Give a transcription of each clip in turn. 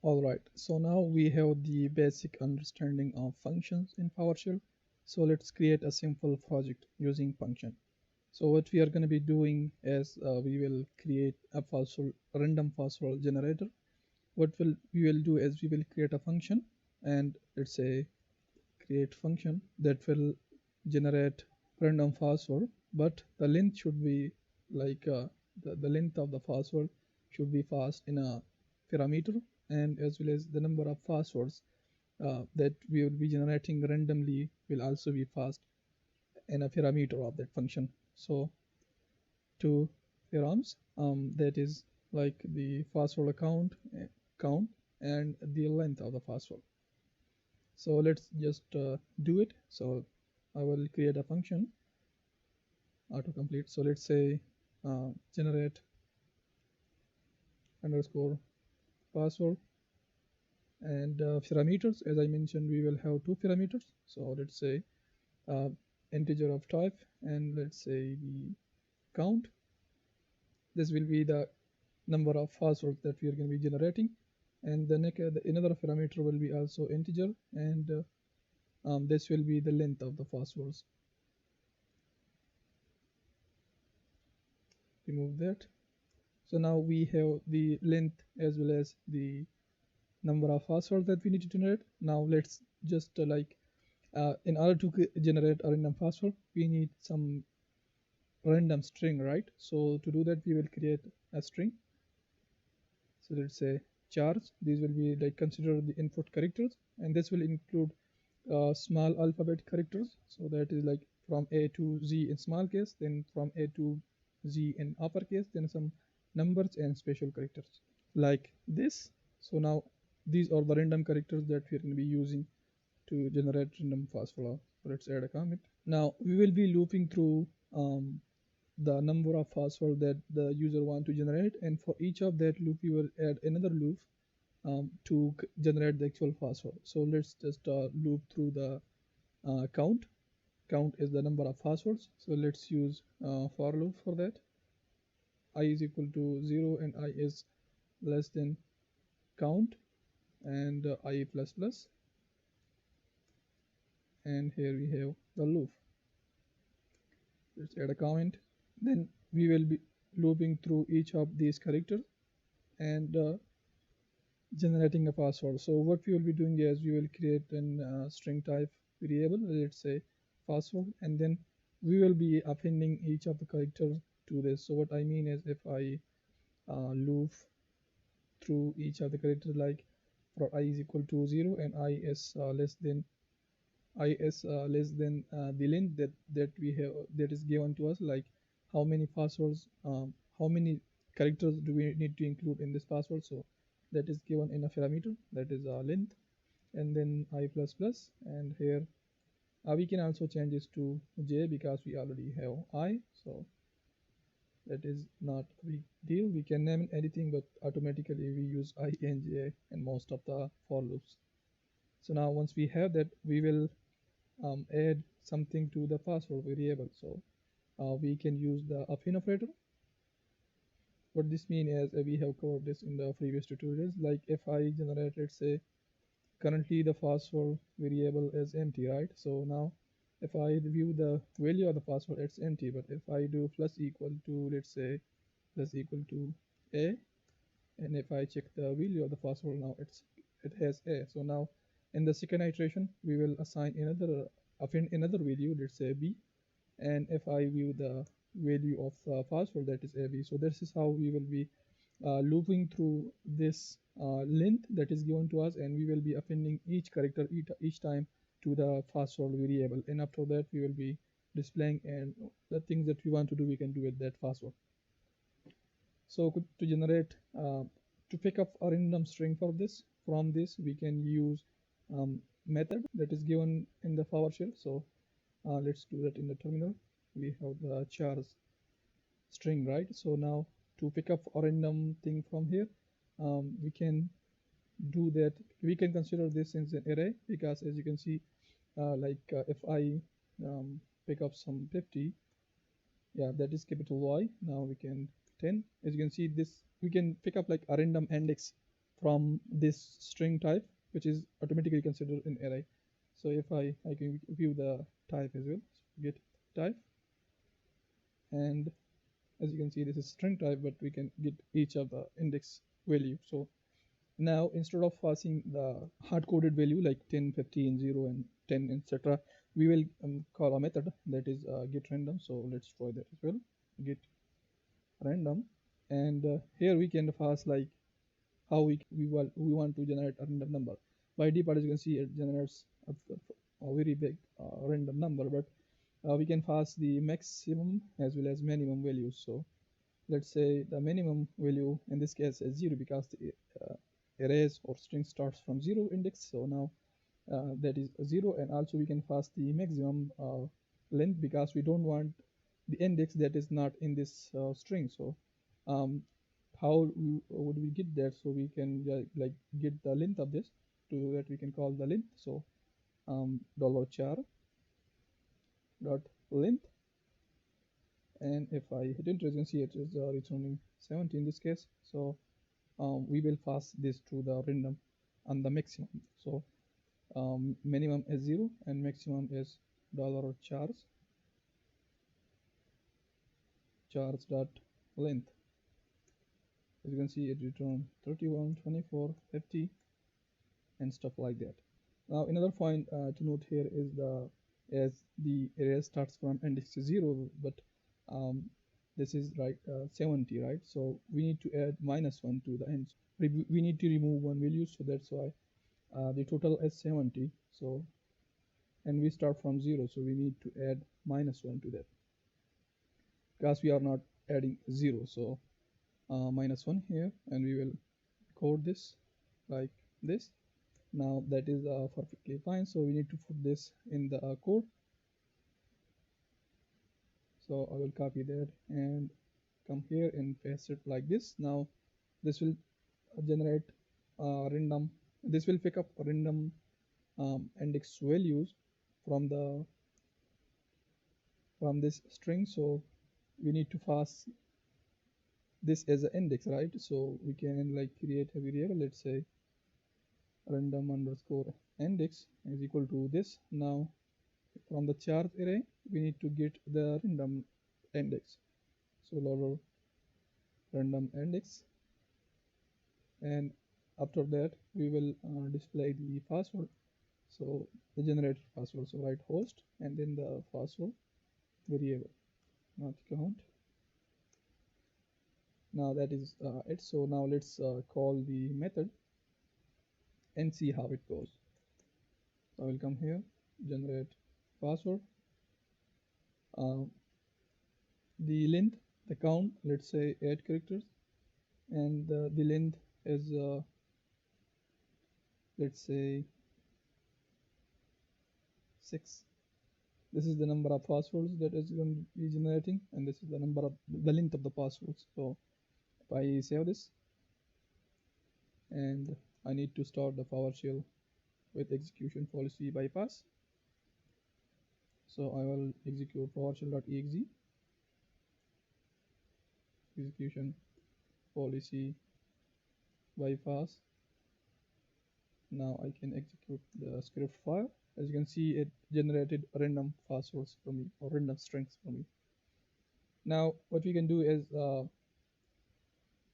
Alright, so now we have the basic understanding of functions in PowerShell. So let's create a simple project using function. So what we are going to be doing is we will create a random password generator. What we will do is we will create a function, and let's say create function that will generate random password, but the length should be like the length of the password should be passed in a parameter, and as well as the number of passwords that we will be generating randomly will also be passed in a parameter of that function. So two params, that is like the password count and the length of the password. So let's just do it. So I will create a function autocomplete. So let's say generate underscore password, and parameters, as I mentioned, we will have two parameters. So let's say uh, integer of type, and let's say the count. This will be the number of passwords that we are going to be generating, and the another parameter will be also integer, and this will be the length of the passwords. Remove that. So now we have the length as well as the number of passwords that we need to generate. Now let's just in order to generate a random password, we need some random string, right? So to do that, we will create a string. So let's say chars. These will be like consider the input characters, and this will include small alphabet characters. So that is like from A to Z in small case, then from A to Z in uppercase, then some numbers and special characters like this. So now these are the random characters that we are going to be using to generate random password. So let's add a comment. Now we will be looping through the number of password that the user want to generate, and for each of that loop we will add another loop to generate the actual password. So let's just loop through the count. Count is the number of passwords, so let's use for loop for that. I is equal to 0 and I is less than count, and I plus plus, and here we have the loop. Let's add a comment. Then we will be looping through each of these characters and generating a password. So what we will be doing is we will create an string type variable, let's say password, and then we will be appending each of the characters to this. So what I mean is if I loop through each of the characters, like for I is equal to 0 and I is less than the length that we have that is given to us, like how many passwords, how many characters do we need to include in this password. So that is given in a parameter, that is length, and then I plus plus, and here we can also change this to j because we already have I, so that is not a big deal. We can name anything, but automatically we use I and j in most of the for loops. So now once we have that, we will add something to the password variable. So we can use the append operator. What this means is we have covered this in the previous tutorials. Like if I generate, let's say currently the password variable is empty, right? So now if I view the value of the password, it's empty, but if I do plus equal to, let's say plus equal to a, and if I check the value of the password, now it has a. So now in the second iteration we will assign append another value, let's say b, and if I view the value of the password, that is ab. So this is how we will be looping through this length that is given to us, and we will be appending each character each time to the password variable, and after that we will be displaying, and the things that we want to do we can do with that password. So to generate to pick up a random string for this, from this we can use method that is given in the PowerShell. So let's do that in the terminal. We have the chars string, right? So now to pick up a random thing from here, we can do that. We can consider this as an array, because as you can see, if I pick up some 50, yeah, that is capital Y. Now we can 10. As you can see, this we can pick up like a random index from this string type, which is automatically considered an array. So if I can view the type as well, so get type, and as you can see, this is string type, but we can get each of the index value. So now instead of passing the hard-coded value like 10, 15, 0, and 10, etc., we will call a method that is get random. So let's try that as well. Get random, and here we can pass like how we want to generate a random number. By default, as you can see, it generates a very big random number, but we can pass the maximum as well as minimum values. So let's say the minimum value in this case is 0 because the arrays or string starts from 0 index. So now that is 0, and also we can pass the maximum length because we don't want the index that is not in this string. So how would we get that? So we can like get the length of this. To that we can call the length. So $char dot length, and if I hit enter, you can see it is returning 70 in this case. So we will pass this to the random and the maximum. So minimum is 0 and maximum is $chars dot length. As you can see, it returns 31, 24, 50, and stuff like that. Now another point to note here is as the array starts from index 0, but this is like 70, right? So we need to add -1 to the end. We need to remove one value, so that's why the total is 70. So and we start from 0, so we need to add -1 to that because we are not adding 0. So -1 here, and we will code this like this. Now that is perfectly fine. So we need to put this in the code. So I will copy that and come here and paste it like this. Now this will generate random. This will pick up random index values from this string. So we need to pass this as an index, right? So we can like create a variable. Let's say random underscore index is equal to this. Now from the char array we need to get the random index. So lower random index, and after that we will display the password. So the generated password, so write host and then the password variable, not count. Now that is it. So now let's call the method and see how it goes. So I will come here, generate password, the length, the count, let's say 8 characters, and the length is let's say 6. This is the number of passwords that is going to be generating, and this is the number of the length of the passwords. So if I save this, and I need to start the PowerShell with execution policy bypass. So I will execute PowerShell.exe execution policy bypass. Now I can execute the script file. As you can see, it generated random passwords for me, or random strings for me. Now what we can do is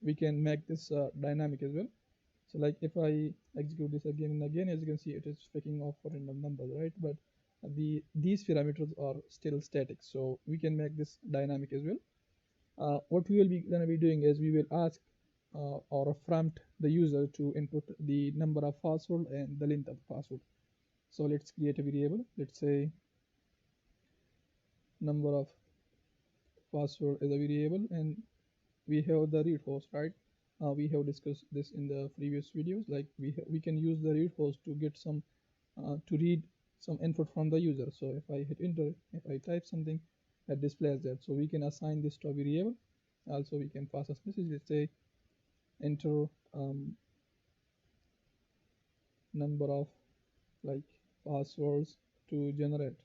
we can make this dynamic as well. So like if I execute this again and again, as you can see, it is picking off for random numbers, right? But these parameters are still static, so we can make this dynamic as well. What we will be going to be doing is we will ask or prompt the user to input the number of password and the length of the password. So let's create a variable. Let's say number of password is a variable, and we have the read host, right? We have discussed this in the previous videos. Like we can use the read host to get some to read some input from the user. So if I hit enter, if I type something, it displays that. So we can assign this to a variable. Also we can pass a message. Let's say enter number of like passwords to generate,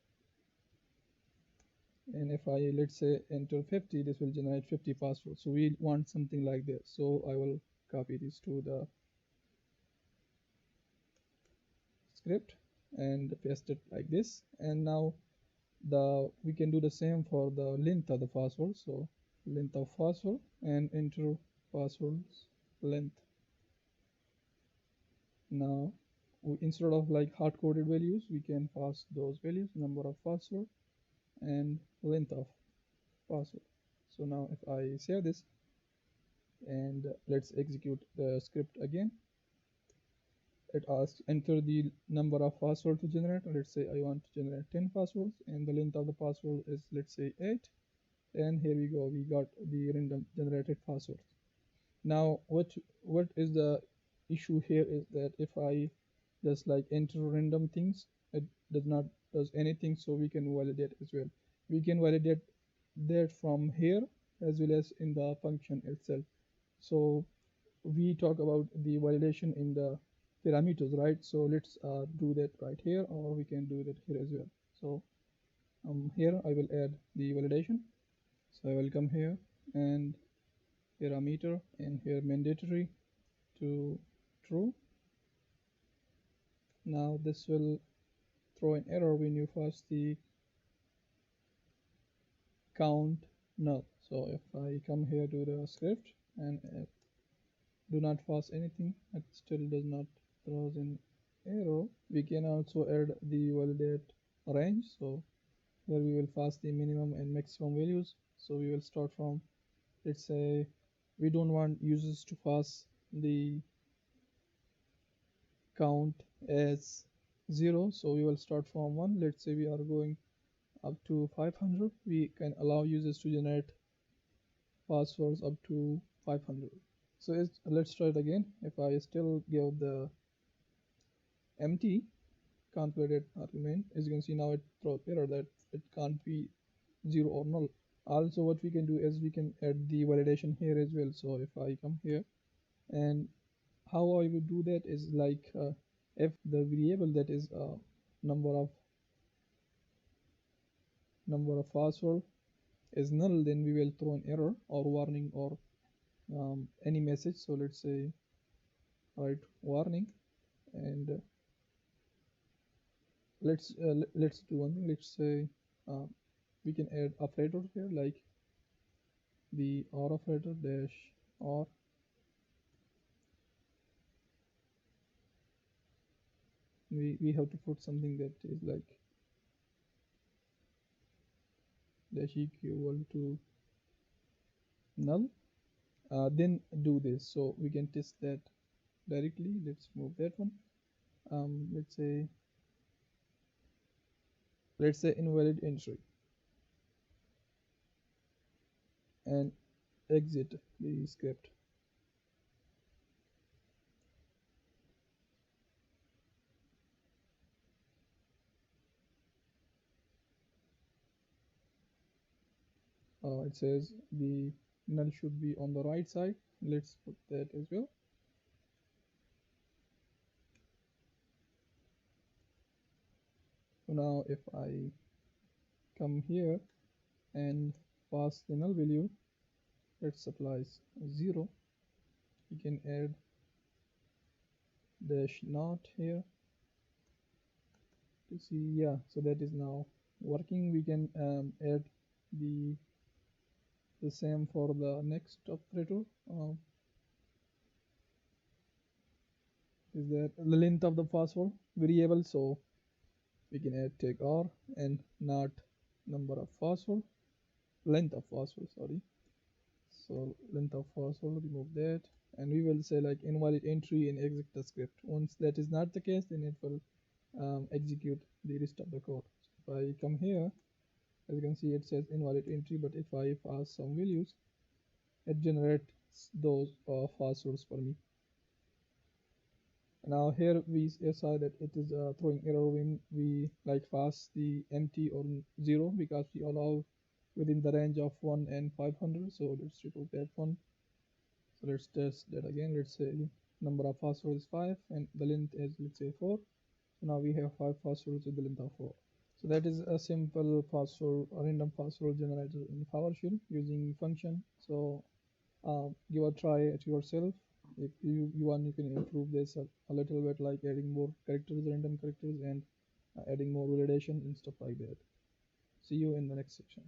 and if I let's say enter 50, this will generate 50 passwords. So we want something like this. So I will copy this to the script and paste it like this. And now we can do the same for the length of the password. So length of password and enter password's length. Now instead of like hard-coded values, we can pass those values, number of password and length of password. So now if I save this and let's execute the script again, it asks enter the number of password to generate. Let's say I want to generate 10 passwords and the length of the password is, let's say, 8. And here we go, we got the random generated password. Now what is the issue here is that if I just like enter random things, it does not does anything. So we can validate as well. We can validate that from here as well as in the function itself. So we talk about the validation in the parameters, right? So let's do that right here, or we can do that here as well. So here I will add the validation. So I will come here and parameter and here mandatory to true. Now this will throw an error when you pass the count null. So if I come here to the script and do not pass anything, it still does not throws an error. We can also add the validate range. So here we will pass the minimum and maximum values. So we will start from, let's say we don't want users to pass the count as 0, so we will start from 1. Let's say we are going up to 500. We can allow users to generate passwords up to 500. So let's try it again. If I still give the empty can't validate argument, as you can see now it throws error that it can't be 0 or null. Also what we can do is we can add the validation here as well. So if I come here, and how I would do that is like if the variable that is number of password is null, then we will throw an error or warning or any message. So let's say write warning, and let's do one thing. Let's say we can add operator here, like the or operator dash or. We have to put something that is like dash equal to null, then do this. So we can test that directly. Let's move that one. Let's say invalid entry and exit the script. It says the null should be on the right side. Let's put that as well. So now if I come here and pass the null value, it supplies 0. We can add dash not here to see. Yeah, so that is now working. We can add the same for the next operator. Is that the length of the password variable? So we can add tag r and not number of password, length of password, sorry. So length of password, remove that, and we will say like invalid entry and exit the script. Once that is not the case, then it will execute the rest of the code. So if I come here, as you can see it says invalid entry, but if I pass some values, it generates those passwords for me. Now here we saw that it is throwing error when we like pass the empty or 0, because we allow within the range of 1 and 500. So let's remove that one. So let's test that again. Let's say number of passwords is 5 and the length is, let's say, 4. So now we have 5 passwords with the length of 4. So that is a simple password, a random password generator in PowerShell using function. So give a try at yourself. If you want, you can improve this a little bit, like adding more characters, random characters, and adding more validation and stuff like that. See you in the next section.